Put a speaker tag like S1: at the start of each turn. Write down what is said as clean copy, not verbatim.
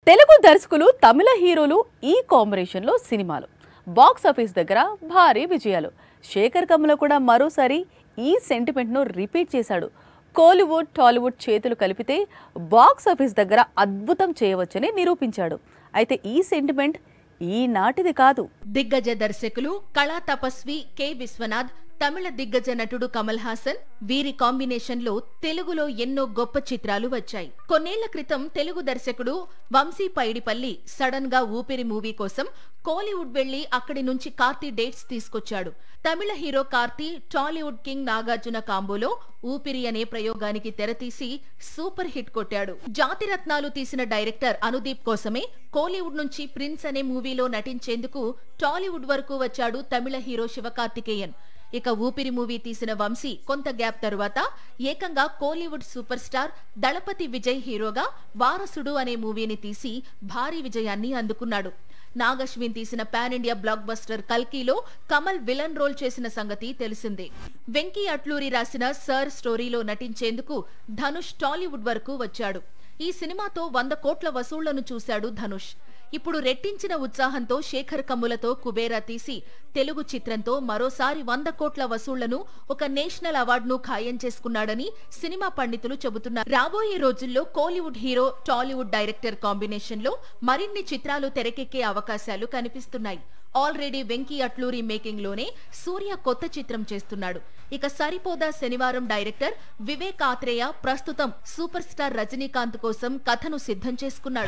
S1: తెలుగు దర్శకులు తమిళ హీరోలు ఈ కాంబినేషన్ లో సినిమాలు బాక్స్ ఆఫీస్ దగ్గర భారీ విజయాలు. శేఖర్ కమ్ముల కూడా మరోసారి ఈ సెంటిమెంట్ ను రిపీట్ చేశాడు. కోలీవుడ్ టాలీవుడ్ చేతులు కలిపితే బాక్స్ ఆఫీస్ దగ్గర అద్భుతం చేయవచ్చని నిరూపించాడు. అయితే ఈ సెంటిమెంట్ ఈనాటిది కాదు.
S2: దిగ్గజ దర్శకులు కళా తపస్వి కె విశ్వనాథ్, తమిళ దిగ్గజ నటుడు కమల్ హాసన్, వీరి కాంబినేషన్ లో తెలుగులో ఎన్నో గొప్ప చిత్రాలు వచ్చాయి. కొన్నేళ్ల క్రితం తెలుగు దర్శకుడు వంశీ పైడిపల్లి సడన్ గా ఊపిరి మూవీ కోసం కోలీవుడ్ వెళ్లి అక్కడి నుంచి కార్తీ డేట్స్ తీసుకొచ్చాడు. తమిళ హీరో కార్తీ, టాలీవుడ్ కింగ్ నాగార్జున కాంబోలో ఊపిరి అనే ప్రయోగానికి తెరతీసి సూపర్ హిట్ కొట్టాడు. జాతిరత్నాలు తీసిన డైరెక్టర్ అనుదీప్ కోసమే కోలీవుడ్ నుంచి ప్రిన్స్ అనే మూవీలో నటించేందుకు టాలీవుడ్ వరకు వచ్చాడు తమిళ హీరో శివకార్తికేయన్. ఇక ఊపిరి మూవీ తీసిన వంశీ కొంత గ్యాప్ తరువాత ఏకంగా కోలీవుడ్ సూపర్ స్టార్ దళపతి విజయ్ హీరోగా వారసుడు అనే మూవీని తీసి భారీ విజయాన్ని అందుకున్నాడు. నాగశ్విన్ తీసిన పాన్ ఇండియా బ్లాక్ బస్టర్ కల్కీలో కమల్ విలన్ రోల్ చేసిన సంగతి తెలిసిందే. వెంకీ అట్లూరి రాసిన సర్ స్టోరీలో నటించేందుకు ధనుష్ టాలీవుడ్ వరకు వచ్చాడు. ఈ సినిమాతో 100 కోట్ల వసూళ్లను చూశాడు ధనుష్. ఇప్పుడు రెట్టించిన ఉత్సాహంతో శేఖర్ కమ్ములతో కుబేరా తీసి తెలుగు చిత్రంతో మరోసారి 100 కోట్ల వసూళ్లను, ఒక నేషనల్ అవార్డును ఖాయం చేసుకున్నాడని సినిమా పండితులు చెబుతున్నారు. రాబోయే రోజుల్లో Kollywood hero Tollywood director combination లో మరిన్ని చిత్రాలు తెరకెక్కే అవకాశాలు కనిపిస్తున్నాయి. ఆల్రెడీ వెంకీ అట్లూరి మేకింగ్ లోనే సూర్య కొత్త చిత్రం చేస్తున్నాడు. ఇక సరిపోదా శనివారం డైరెక్టర్ వివేక్ ఆత్రేయ ప్రస్తుతం సూపర్ స్టార్ రజనీకాంత్ కోసం కథను సిద్ధం చేసుకున్నాడు.